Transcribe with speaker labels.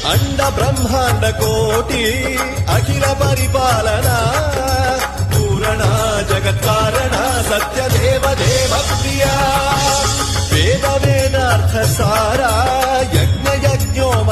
Speaker 1: అండ బ్రహ్మాండ కోటి అఖిల పరిపాలన పూరణ జగత్కారణ సత్యదేవ దేవ ప్రియా వేద వేదార్థ సారా యజ్ఞ యజ్ఞోమ